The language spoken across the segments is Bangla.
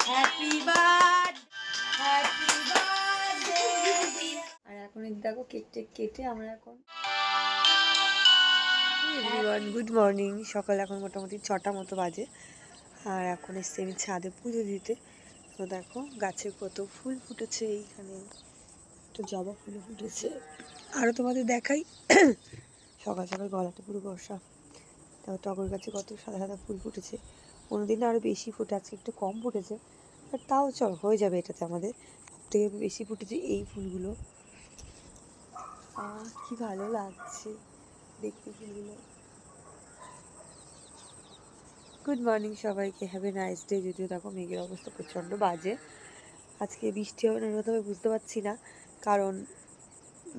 Happy birthday, happy birthday. আর এখন এই দেখো কেক টেক কেটে আমরা এখন এভরিওয়ান গুড মর্নিং। সকাল এখন মোটামুটি 6টা মতো বাজে। আর এখন এসছি আমি ছাদে পুজো দিতে। তো দেখো গাছে কত ফুল ফুটেছে, এইখানে একটু জবা ফুলও ফুটেছে। আরও তোমাদের দেখাই, সকাল সকাল গলাটা পুরো বর্ষা। তারপর টগর গাছে কত সাদা সাদা ফুল ফুটেছে। কোনোদিন আরও বেশি ফুটে, আজকে একটু কম ফুটেছে, বাট তাও চল হয়ে যাবে। এটাতে আমাদের সবথেকে বেশি ফুটেছে এই ফুলগুলো। কি ভালো লাগছে দেখতে ফুলগুলো। গুড মর্নিং সবাইকে, হ্যাভ এ নাইস ডে। যদিও দেখো মেঘের অবস্থা প্রচণ্ড বাজে, আজকে বৃষ্টি হবে না রোদ হবে বুঝতে পারছি না, কারণ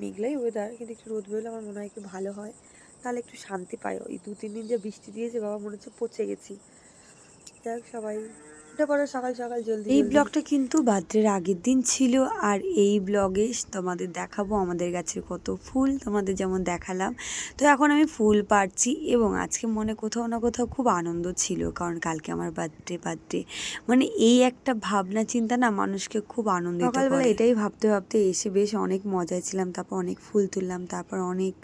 মেঘলাই ওয়েদার। কিন্তু একটু রোদ বেরোলে আমার মনে হয় একটু ভালো হয়, তাহলে একটু শান্তি পাই। ওই 2-3 দিন যে বৃষ্টি দিয়েছে বাবা মনে হচ্ছে পচে গেছি। যাই হোক, সবাই উঠে পড়ো সকাল সকাল জলদি। এই ব্লগটা কিন্তু বার্থডের আগের দিন ছিল, আর এই ব্লগে তোমাদের দেখাবো আমাদের গাছের কত ফুল, তোমাদের যেমন দেখালাম। তো এখন আমি ফুল পাড়ছি, এবং আজকে মনে কোথাও না কোথাও খুব আনন্দ ছিল, কারণ কালকে আমার বার্থডে। মানে এই একটা ভাবনা চিন্তা না মানুষকে খুব আনন্দিত করে। সকালবেলা এটাই ভাবতে ভাবতে এসে বেশ অনেক মজায় ছিলাম। তারপর অনেক ফুল তুললাম, তারপর অনেক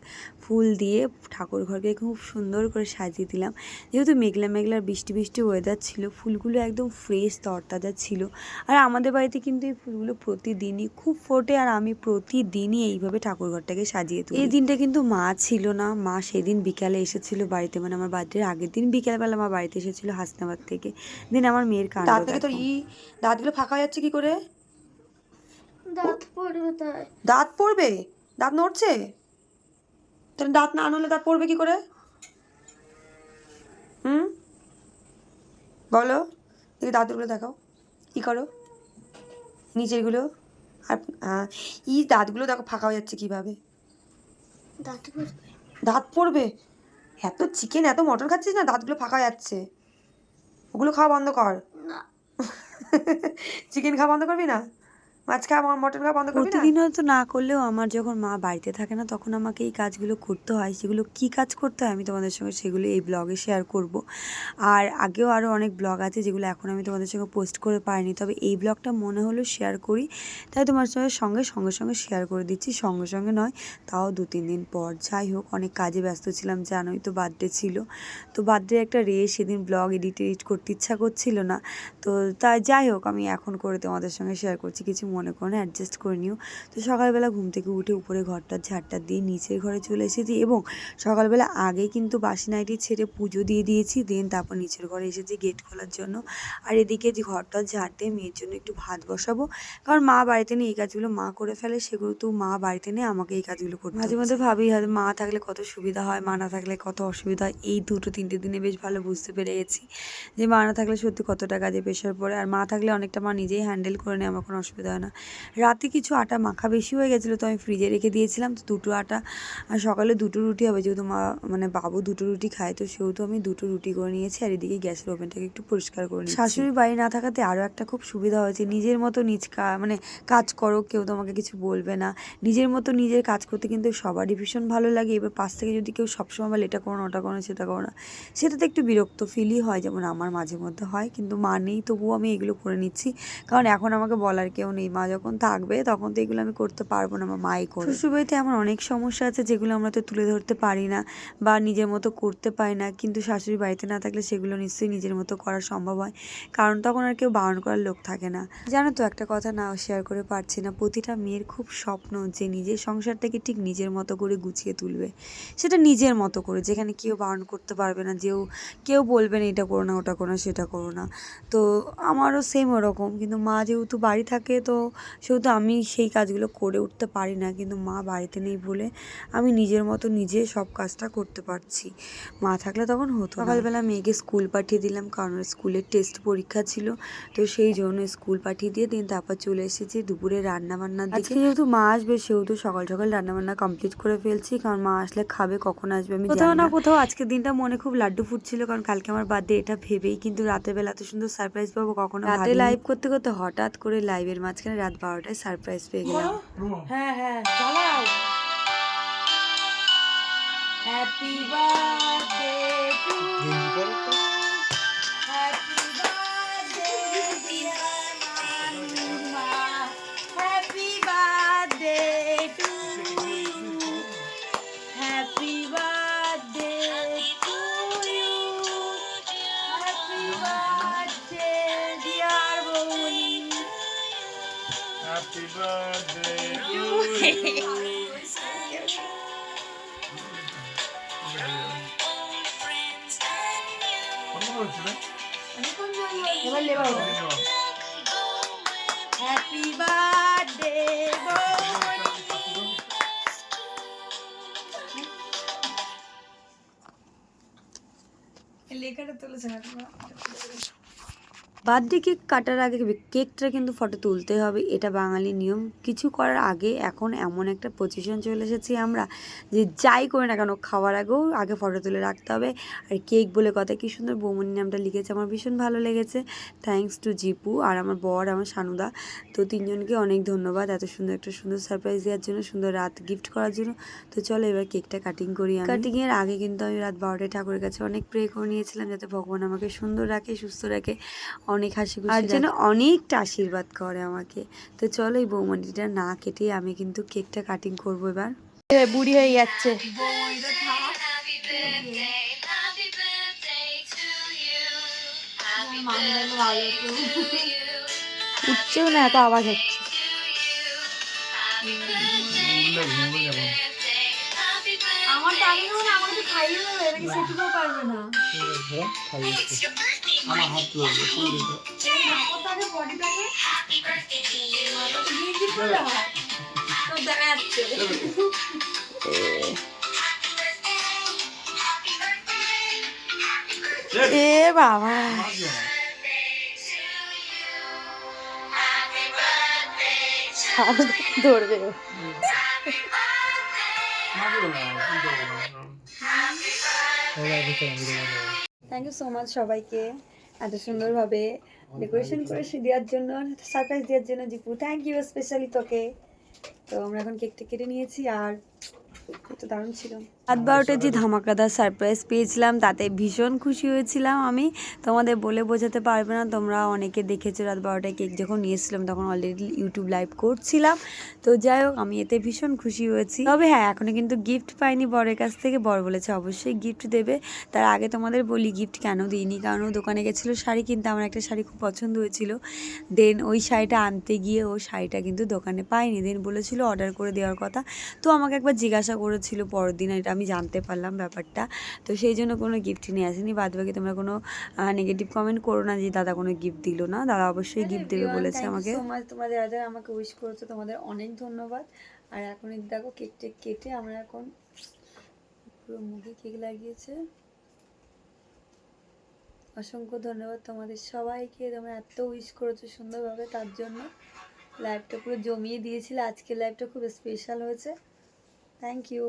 ফুল দিয়ে ঠাকুর ঘরকে খুব সুন্দর করে সাজিয়ে দিলাম। যেহেতু মেঘলা মেঘলার বৃষ্টি বৃষ্টি ওয়েদার ছিল, ফুলগুলো একদম ফ্রেশ তরতাজা ছিল। আর আমাদের বাড়িতে কিন্তু এই ফুলগুলো প্রতিদিনই খুব ফোটে, আর আমি প্রতিদিনই এইভাবে ঠাকুর ঘরটাকে সাজিয়ে তুলি। এই দিনটা কিন্তু মা ছিল না, মা সেদিন বিকালে এসেছিল বাড়িতে, মানে আমার বার্থডের আগের দিন বিকালবেলা মা বাড়িতে এসেছিল হাসনাবাদ থেকে। দিন আমার মেয়ের কাণ্ড। দাঁত থেকে তোর দাঁতগুলো ফাঁকা হয়ে যাচ্ছে কি করে? দাঁত পড়বে তাই। দাঁত পড়বে? দাঁত নড়ছে? তাহলে দাঁত না নড়লে দাঁত পড়বে কি করে? বলো দেখি, দাঁতগুলো দেখাও, কি করো নিচেরগুলো। আর দাঁতগুলো দেখো ফাঁকা হয়ে যাচ্ছে কিভাবে? দাঁত পড়বে। দাঁত পড়বে? এত চিকেন এত মটন খাচ্ছিস না, দাঁতগুলো ফাঁকা হয়ে যাচ্ছে। ওগুলো খাওয়া বন্ধ কর। না। চিকেন খাওয়া বন্ধ করবি না? মাছ খাওয়া মটন খাওয়া বন্ধ করবি না? প্রতিদিন হয়তো না করলেও আমার যখন মা বাড়িতে থাকে না, তখন আমাকে এই কাজগুলো করতে হয়। সেগুলো কি কাজ করতে হয় আমি তোমাদের সঙ্গে সেগুলো এই ব্লগে শেয়ার করব। আর আগেও আরও অনেক ব্লগ আছে যেগুলো এখন আমি তোমাদের সঙ্গে পোস্ট করে পারিনি, তবে এই ব্লগটা মনে হলো শেয়ার করি, তাই তোমার সঙ্গে শেয়ার করে দিচ্ছি। সঙ্গে সঙ্গে নয়, তাও 2-3 দিন পর। যাই হোক, অনেক কাজে ব্যস্ত ছিলাম, জানোই তো বার্থডে ছিল। তো বার্থডে একটা সেদিন ব্লগ এডিট করতে ইচ্ছা করছিল না। তো তাই যাই হোক, আমি এখন করে তোমাদের সঙ্গে শেয়ার করছি, কিছু মনে করো না, অ্যাডজাস্ট করে নিও। তো সকালবেলা ঘুম থেকে উঠে উপরে ঘরটার ঝাড়টা দিয়ে নিচের ঘরে চলে এসেছি, এবং সকালবেলা আগে কিন্তু বাসি নাইটি ছেড়ে পুজো দিয়ে দিয়েছি। দেন তারপর নিচের ঘরে এসেছি গেট খোলার জন্য। আর এদিকে যে ঘরটা ঝাড় দিয়ে মেয়ের জন্য একটু ভাত বসাবো, কারণ মা বাড়িতে নেই, এই কাজগুলো মা করে ফেলে, সেগুলো তো মা বাড়িতে নেই, আমাকে এই কাজগুলো করতে মাঝে মধ্যে ভাবি হয়তো মা থাকলে কত সুবিধা হয়, মা না থাকলে কত অসুবিধা হয়। এই 2-3 দিনে বেশ ভালো বুঝতে পেরে গেছি যে মা না থাকলে সত্যি কতটা কাজে প্রেশার পড়ে, আর মা থাকলে অনেকটা মা নিজেই হ্যান্ডেল করে নেয়, আমার কোনো অসুবিধা হয় না। রাতে কিছু আটা মাখা বেশি হয়ে গেছিলো, তো আমি ফ্রিজে রেখে দিয়েছিলাম। তো 2টো আটা, আর সকালে 2টো রুটি হবে, যেহেতু মা মানে বাবু 2টো রুটি খায়, তো সেহেতু আমি 2টো রুটি করে নিয়েছি। আর এদিকে গ্যাসের ওভেনটাকে একটু পরিষ্কার করে নিচ্ছি। শাশুড়ি বাড়ি না থাকাতে আরও একটা খুব সুবিধা হয়েছে, নিজের মতো মানে কাজ করো, কেউ তোমাকে কিছু বলবে না। নিজের মতো নিজের কাজ করতে কিন্তু সবারই ভীষণ ভালো লাগে। এবার পাশ থেকে যদি কেউ সবসময় বলে এটা করো না, ওটা করো না, সেটা করো না, সেটাতে একটু বিরক্ত ফিলই হয়, যেমন আমার মাঝে মধ্যে হয়। কিন্তু মা নেই, তবুও আমি এগুলো করে নিচ্ছি, কারণ এখন আমাকে বলার কেউ নেই। মা যখন থাকবে তখন তো এগুলো আমি করতে পারবো না, আমার মাই করে। শ্বশুরবাড়িতে আমার অনেক সমস্যা আছে যেগুলো আমরা তো তুলে ধরতে পারি না বা নিজের মতো করতে পারি না, কিন্তু শাশুড়ি বাড়িতে না থাকলে সেগুলো নিশ্চয়ই নিজের মতো করা সম্ভব হয়, কারণ তখন আর কেউ বারণ করার লোক থাকে না। জানো তো, একটা কথা না শেয়ার করে পারছি না, প্রতিটা মেয়ের খুব স্বপ্ন যে নিজের সংসারটাকে ঠিক নিজের মতো করে গুছিয়ে তুলবে, সেটা নিজের মতো করে, যেখানে কেউ বারণ করতে পারবে না, কেউ বলবে না এটা করো না, ওটা করো না, সেটা করো না। তো আমারও সেম ওরকম, কিন্তু মা যেহেতু বাড়ি থাকে, তো সেহেতু আমি সেই কাজগুলো করে উঠতে পারি না। কিন্তু মা বাড়িতে নেই বলে আমি নিজের মতো নিজে সব কাজটা করতে পারছি, মা থাকলে তখন হতো। সকালবেলা মেয়েকে স্কুল পাঠিয়ে দিলাম, কারণ স্কুলের টেস্ট পরীক্ষা ছিল, তো সেই জন্য স্কুল পাঠিয়ে দিয়ে দিন তারপর চলে এসেছি দুপুরে রান্নাবান্নার দিকে। যেহেতু মা আসবে সেহেতু সকাল সকাল রান্নাবান্না কমপ্লিট করে ফেলছি, কারণ মা আসলে খাবে, কখন আসবে আমি জানি না। কোথাও আজকের দিনটা মনে খুব লাড্ডু ফুটছিল, কারণ কালকে আমার বার্থডে এটা ভেবেই, কিন্তু রাতের বেলা এত সুন্দর সারপ্রাইজ পাবো কখনো রাতে লাইভ করতে করতে হঠাৎ করে লাইভের মাঝখানে রাত 12টায় সারপ্রাইজ পেয়ে গেলাম। হ্যাঁ হ্যাঁ চালাও। Happy birthday to you, happy birthday dear এবার লেবা হ্যাপি বার্থডে লেখাটা তুলেছে না বার্থডে কেক কাটার আগে কেকটা কিন্তু ফটো তুলতে হবে, এটা বাঙালি নিয়ম। কিছু করার আগে এখন এমন একটা পজিশন চলে এসেছি আমরা যে যাই করি না কেন খাওয়ার আগেও আগে ফটো তুলে রাখতে হবে। আর কেক বলে কথা, কি সুন্দর বৌমনি নামটা লিখেছে, আমার ভীষণ ভালো লেগেছে। থ্যাঙ্কস টু জিপু আর আমার বর, আমার সানুদা। তো তিনজনকে অনেক ধন্যবাদ এত সুন্দর একটা সুন্দর সারপ্রাইজ দেওয়ার জন্য, সুন্দর রাত গিফট করার জন্য। তো চলো এবার কেকটা কাটিং করি। কাটিংয়ের আগে কিন্তু আমি রাত 12টায় ঠাকুরের কাছে অনেক প্রে করে নিয়েছিলাম যাতে ভগবান আমাকে সুন্দর রাখে, সুস্থ রাখে, অনেক হাসি খুশি আর যেন অনেকটা আশীর্বাদ করে আমাকে। তো চলো এই বৌমনিটা না কেটে আমি কিন্তু কেকটা কাটিং করবো এবার। বুড়ি হয়ে যাচ্ছে। উঠছেও না, এত আওয়াজ হচ্ছে। আমার তো আগে না, আমাকে তো খাইয়ে দেবে, এটাকে সেটুকুও পারবে না। আমার হাত লাগবে বডিটাকে তো দেখা যাচ্ছে। এ বাবা ধরবে। থ্যাংক ইউ সো মাচ সবাইকে এত সুন্দরভাবে ডেকোরেশন করে দেওয়ার জন্য, সারপ্রাইজ দেওয়ার জন্য। জিপু থ্যাংক ইউ স্পেশালি তোকে। তো আমরা এখন কেকটা কেটে নিয়েছি আর তো দারুণ ছিল। রাত 12টায় যে ধামাকাদার সারপ্রাইজ পেয়েছিলাম তাতে ভীষণ খুশি হয়েছিলাম আমি, তোমাদের বলে বোঝাতে পারবে না। তোমরা অনেকে দেখেছো রাত 12টায় কেক যখন নিয়েছিলাম তখন অলরেডি ইউটিউব লাইভ করছিলাম। তো যাই হোক আমি এতে ভীষণ খুশি হয়েছি। তবে হ্যাঁ এখনো কিন্তু গিফট পাইনি বরের কাছ থেকে। বর বলেছে অবশ্যই গিফট দেবে। তার আগে তোমাদের বলি গিফট কেন দিইনি, কারণ ও দোকানে গেছিলো শাড়ি কিনতে, আমার একটা শাড়ি খুব পছন্দ হয়েছিল। দেন ওই শাড়িটা আনতে গিয়ে ও শাড়িটা কিন্তু দোকানে পাইনি। দেন বলেছিল অর্ডার করে দেওয়ার কথা। তো আমাকে একবার জিজ্ঞাসা করেছিল পরের দিন, এটা আমি জানতে পারলাম ব্যাপারটা। তো সেই জন্য কোনো গিফট নিয়ে আসেনি। বাদবাকি তোমরা কোনো নেগেটিভ কমেন্ট করো না যে দাদা কোনো গিফট দিল না, দাদা অবশ্যই গিফট দেবে বলেছে আমাকে। তোমরা যারা যারা আমাকে উইশ করেছো তোমাদের অনেক ধন্যবাদ। আর এখন দেখো কেকটা কেটে আমরা এখন পুরো মুখে কেক লাগিয়েছে। অসংখ্য ধন্যবাদ তোমাদের সবাইকে, তোমরা এত উইশ করেছো সুন্দরভাবে, তার জন্য। লাইভটা পুরো জমিয়ে দিয়েছিলে, আজকে লাইভটা খুব স্পেশাল হয়েছে। Thank you.